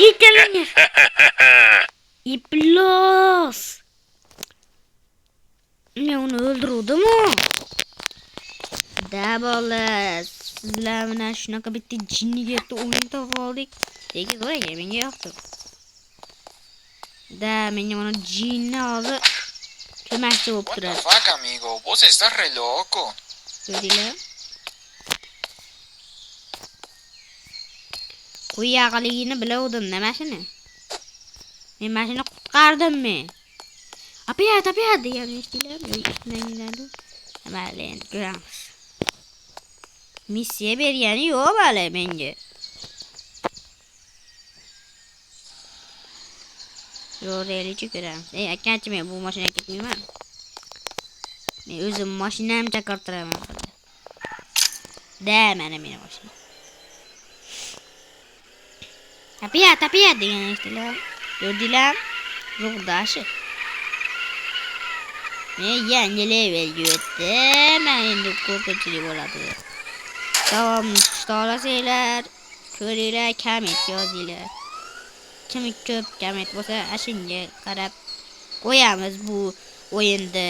Yıkalın. İplos. Ne onu öldürdü mü? Da bola. Sizler bilan shunaqa bitta jinniga o'yin topib oldik. Lekin zo'raga menga yoqdi. Da menga mana jinni hozir ko'makchi bo'lib What the turadi. fuck, amigo? Vos estás re loco. Ko'ringlar. Qo'yaqligini biluvdim-da mashina. Men mashina qutqardim-mi? Apiyat degan eshitdilar. Eshitmanglar. Mayli, endi ko'ramiz. Missiya bergani yo'q hali menga. Yo'q, ko'ramiz. Akkanchi, men bu mashinaga ketmayman. Men o'zim mashinamni chaqirtiraman. Da, mana meni mashina. Apiyat degan eshitdilar. Ko'rdinglar? Ruhdashi. Men yangi levelga o'tdim. Men endi qo'rqinchli bo'ladi. Davomni chiqishda olasizlar. Ko'ringlar, komment yozinglar. Kim ko'p komment bo'lsa, ashunga qarab qo'yamiz bu o'yinda.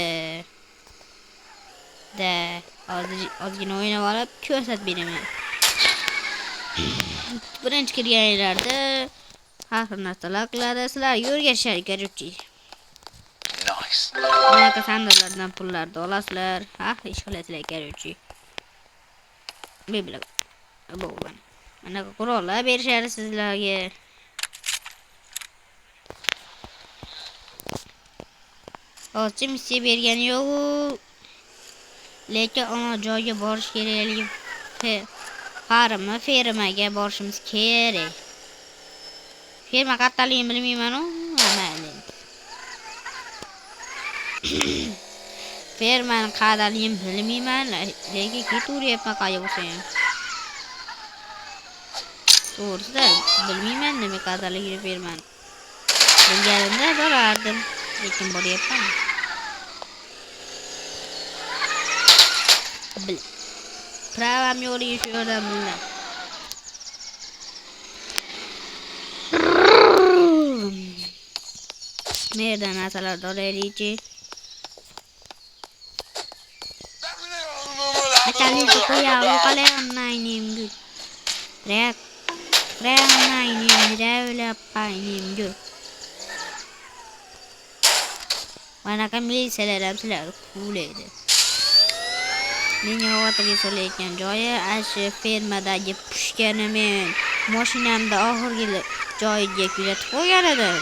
Da ozgina o'ynab olib ko'rsatib beraman. Birinchi kirganlarda har xil narsalar qiladi. Sizlarga o'rgatishga kerakchi. Nice. Bunaqa sandiqlardan pullarni olasizlar. Ish qilasizlar kerakchi. Bebla. Bo'lgan. Mana qurollar berishadi sizlarga. Hozircha missiya bergani yo'q. Lekin ona joyga borish kerakligi fermaga borishimiz kerak. Ferma qayerdaligini bilmayman-ku. Mayli. Fermani qayerdaligini bilmayman, lekin ketaveryapman qayerga bo'lsa ham. To'g'risi, bilmayman nima qayerdaligini fermani. Bilganimda borardim, lekin boryapman. Pravam yo'liga shu yerdan bilan. Merda narsalar olaylikchi. Akaliga qo'yavli qalayo'naynim gul. Reonaynim devlapaynim. Manaqa militsiyalar ham sizlarni quvlaydi. Menga xavotirga solayotgan joyi shu fermadagi pushkani men mashinamda oxirgi joyiga kuzatib qo'ygan edim.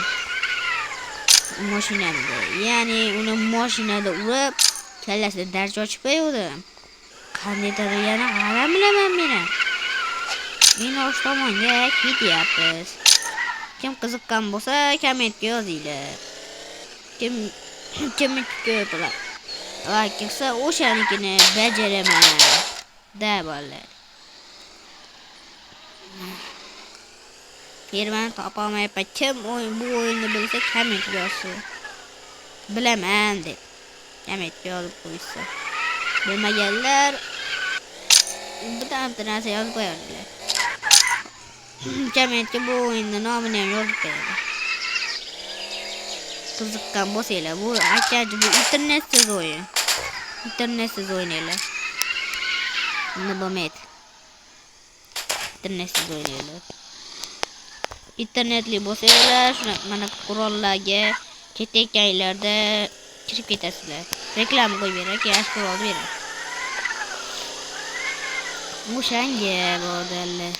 Mashinamda, ya'ni uni mashinada urib, kallasida darcha ochib qo'ydim. Qandaydir yana g'alam bilaman meni. Meni o'sha tomonga ketyapmiz. Kim qiziqqan bo'lsa, kommentga yozinglar. Kim ko'plar va kelsa o'shanikini bajaraman. Da bolalar. Firmani topolmayapman. Kim bu o'yinni bilsa komment yozsin. Bilaman deb kommentga yozib qo'ysa. Bilmaganlar bitta narsa yozib qo'yadilar. Kommentga bu o'yinning nomini ham yozib qo'yadi. Qiziqqan bo'lsanglar, bu akkachi bu internetsiz o'yin. Internetsiz o'ynaylar. Nima bo'lmaydi. Internetsiz o'ynaylar. Internetli bo'lsanglar, mana qurollarga ketayotganlarda kirib ketasizlar. Reklama qo'yib beradi, yaxshi qurol beradi. O'shanga bo'dallar.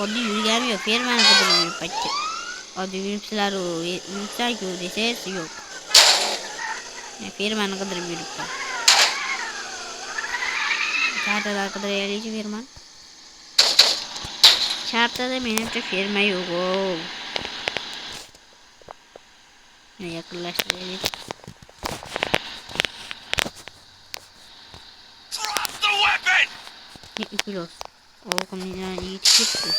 Oddiy yurgani yo'q, fermani qidirib yuribdi. Oddiy yuribsizlar-ku, yuribsan-ku desangiz yo'q. Men fermani qidirib yuribdi. Kartalar qidiraylik fermani. Kartada menimcha ferma yo'q-ku. Men yaqinlashtiraylik. Drop the weapon! Ikkilos. O'qimdan yetishibdi.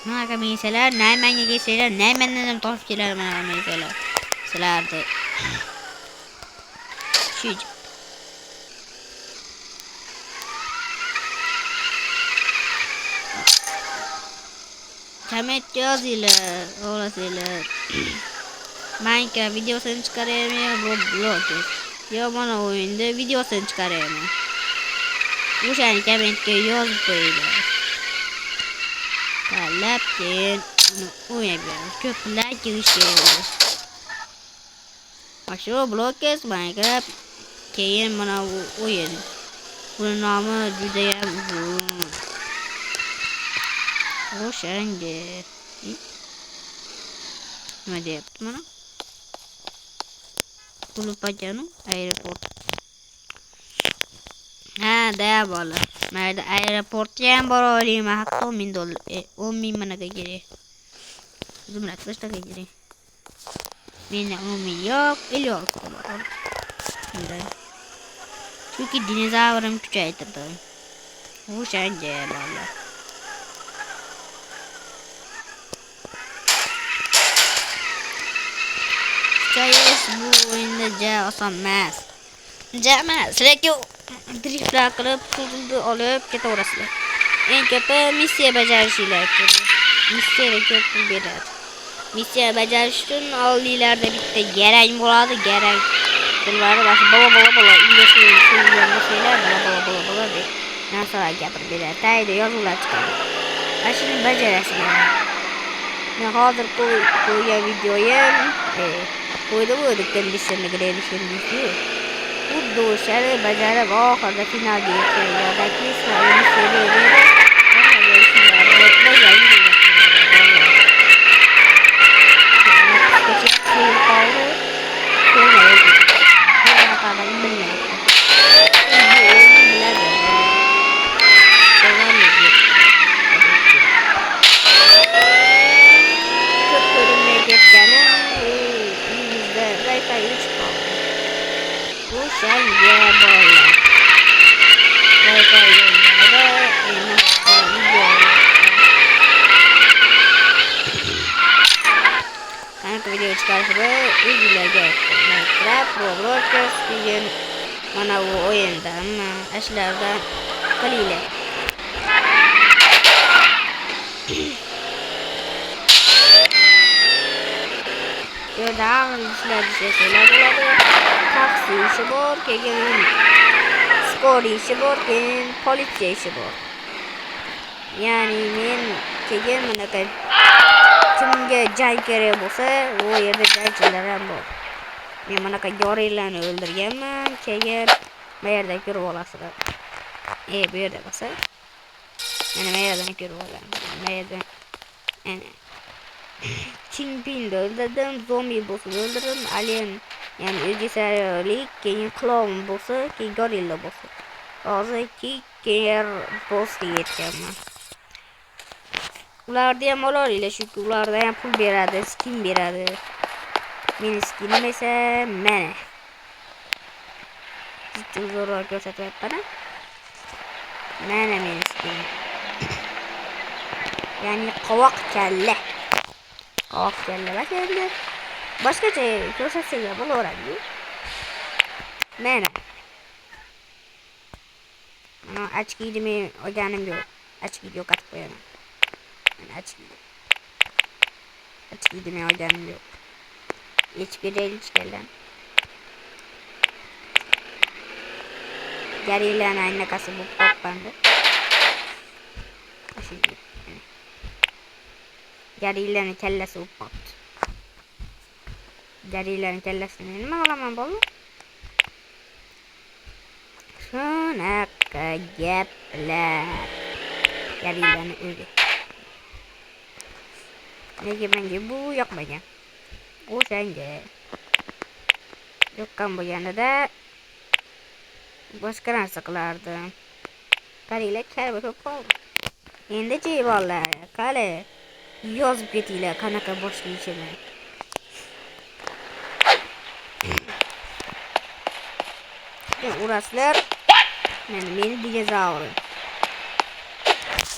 Mana mesalar, naymanga kelsalar, naymandan ham toshib kelar mana mesalar. Sizlarni. Shu. Komment yozinglar, olasizlar. Minecraft videosini chiqaraman, Roblox. Yo mana o'yinda videosini chiqaraman. O'shani kommentga yozib qo'yinglar. Talab keyin o'ynaymiz. Ko'plar kirish kerak. Mana Roblox, Minecraft, keyin mana bu o'yin. Buni nomi juda ham uzun. O'shanga. Nima deyapti mana? Kulupajanu aeroport. Ha, da bola. Mayda aeroportga ham bora olaman. Hatto $1000, 10.000 managa kerak. Zumrat qilishga kerak. Menda 10.000 yo'q, 50 olib qo'yaman. Bunday. Chunki dinozavrim kuchaytirdi. O'shanga bola. Kuchayish bu o'yinda ja oson emas. Emas, lekin driftlar qilib, pulni olib ketaverasizlar. Eng ko'pi missiya bajarishinglar kerak. Missiyaga ko'p pul beradi. Missiya bajarish uchun oldinglarda bitta garang bo'ladi, garang pullarni bas bola inglizcha bola deb narsalar gapirib beradi. Tayda yozuvlar chiqadi. Ashuni bajarasizlar. Men hozir qo'ygan videoyim qo'ydim o'dikdan video. Xuddi o'shani bajarib oxirida finalga yetganlardagi video chiqarishda o'zinglarga Minecraft, Roblox degan mana bu o'yindan, ashlardan qilinglar. Yo'dan ishlar bo'ladi. Taksi ishi bor, keyin skor ishi bor, keyin politsiya ishi bor. Ya'ni men keyin bunaqa kimga jang kerak bo'lsa, u yerda jangchilar ham bor. Men bunaqa yoringlarni o'ldirganman, keyin bu yerda ko'rib olasizlar. Bu yerda bo'lsa, mana bu yerdan ko'rib olaman. Bu yerdan ana Kingpin'ni öldürdüm, zombi boss'unu öldürdüm, alien yani ödüsaryolik, keyin clown boss'u, keyin gorilla boss'u. Hozir kicker boss'ga yetganman. Ularda ham ololinglar, chunki ularda ham pul beradi, skin beradi. Meni skinim esa mana. Juda zo'rroq ko'rsatyapman. Mana meni skinim. Ya'ni qovoq kalla. Qovoq kalla endi. Boshqacha ko'rsatsak ham bo'laveradi. Mana. Mana ochkiyni men olganim yo'q. Ochkiyni yo'qotib qo'yaman. Mana ochkiyni men olganim yo'q. Hechqanday Garilani aynakasi bu qoqqandi. Garilani kallasi u qopti. Garilani kallasini nima qilaman bola? Shunaqa gaplar. Garilani o'zi. Nega menga bu yoqmagan? O'shanga yoqqan bo'lganida boshqa narsa qilardim. Qaranglar, kalba ko'p qoldi. Endi-chi bolalar, qani yozib ketinglar qanaqa boshlayishini. Uraslar. Mana meni dinozavrim.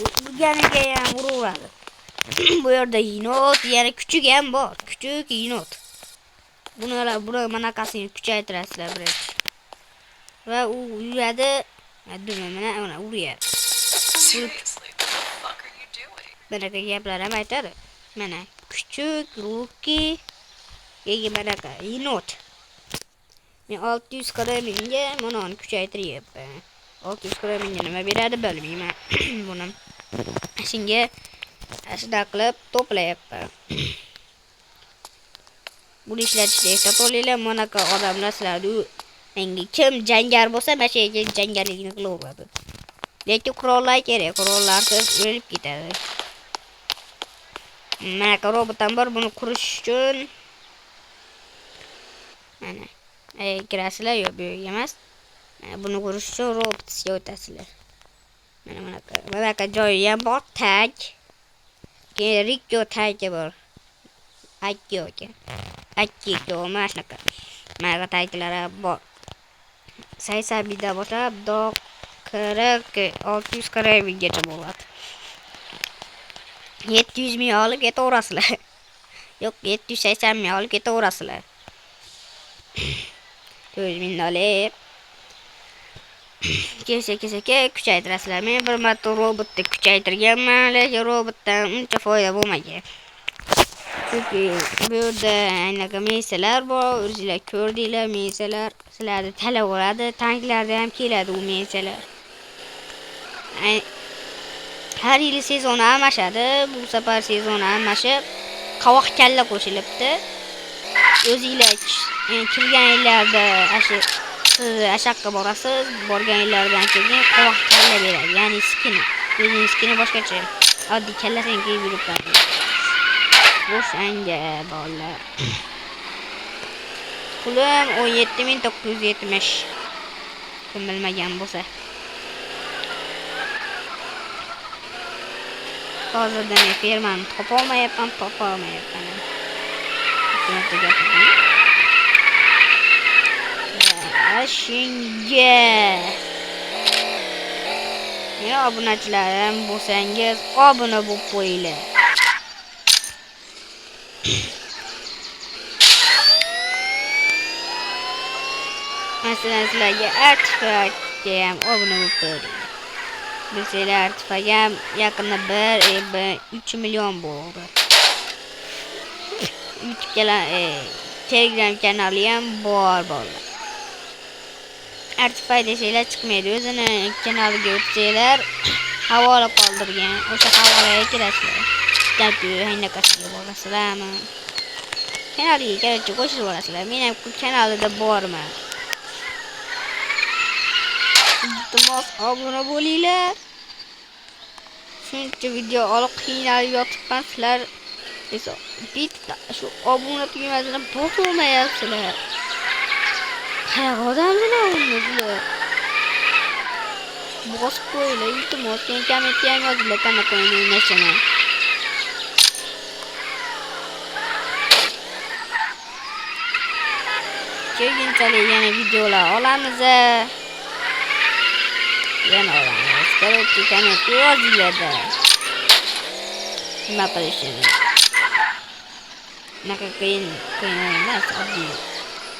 Urganiga ham uraveradi. Bu yerda yenot, yana kuchuk ham bor. Kuchuk yenot. Buni manaqasini kuchaytirasizlar birinchi. Va u yuradi. Mana uryapti. bunaqa gaplar ham aytadi. Mana kuchuk Ruki yoki bunaqa yenot. Men 640 mingga mana uni kuchaytiryapman. 640 mingga nima beradi bilmayman. Buni shunga ashda qilib to'playapman. Buni ishlatishda ehtiyot bo'linglar, bunaqa odamlar sizlarni menga kim jangar bo'lsa, mana shu yerga jangarlikni qilaveradi. Lekin qurollar kerak, qurollarsiz o'lib ketadi. Mana robotdan bor, buni qurish uchun mana kirasizlar, yo'q bu yerga emas. Buni qurish uchun robotga o'tasizlar. Mana joyi ham bor, tag. Keyin Rikyo tagi bor. Akko mana shunaqa. Mana taglar bor. 80 mingdan boshlab 640 minggacha bo'ladi. 700 ming olib ketaverasizlar. Yo'q, 780 ming olib ketaverasizlar. 400 ming olib kelsa kuchaytirasizlar. Men bir marta robotni kuchaytirganman, lekin robotdan uncha foyda bo'lmagan. Chunki bu yerda anaqa mesalar bor, o'zingizlar ko'rdinglar, mesalar sizlarni talaveradi, tanklarda ham keladi u mesalar. Har yili sezon almashadi, bu safar sezon almashib, qovoq kalla qo'shilibdi. O'zingizlar kirgan yillarda siz ashaqqa borasiz, borgan yillardan keyin qovoq kalla beradi, ya'ni skin. O'zining skini boshqacha. Oddiy kallasini kiyib yuribman. O'shanga bolalar. Pulim 17970. Kim bilmagan bo'lsa. Hozirda men fermani topolmayapman. Shunga meni obunachilarim bo'lsangiz, obuna bo'lib qo'yinglar. Masalan, sizlarga artifakga ham obuna bo'lib qo'ying. Bilsanglar, artifak ham yaqinda 3 million bo'ldi. Telegram kanali ham bor. Artifak desanglar chiqmaydi. O'zini kanaliga o'tsanglar, havola qoldirgan. O'sha havolaga kirasizlar. Yoki haynakasiga borasizlarmi? Kanaliga kerakchi qo'shilib olasizlar. Men ham kanalida borman. Iltimos obuna bo'linglar. Shuncha video olib qiynalib yotibman, sizlar esa bitta shu obuna tugmasini bosmayapsizlar. Qanaqa odamlar bunlar? Bosib qo'yinglar, iltimos. Keyin kommentga ham yozinglar qanaqa o'ynashini. Keyinchalik yana videolar olamiz. Yana olamiz. Kerakli kommentga yozinglar-da. Nima qilishini. Bunaqa qiyin emas, oddiy.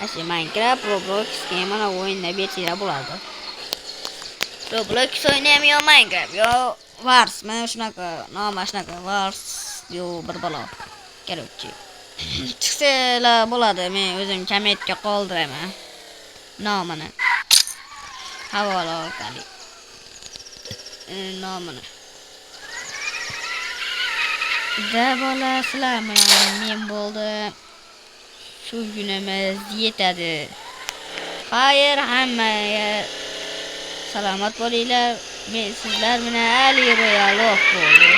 Asli Minecraft, Roblox mana o'yinda bersanglar bo'ladi. Roblox o'ynayman, Minecraft yo Wars, mana shunaqa nomi shunaqa Wars yo bir balo. Kerakchi. Chiqsalar bo'ladi, men o'zim kommentga qoldiraman nomini. Havola orqali. Nomini. Davolasizlar men bo'ldi. Shu kunimiz yetadi. Xayr, hammaga salomat bo'linglar. Men sizlar bilan Ali Royalov bo'ldi.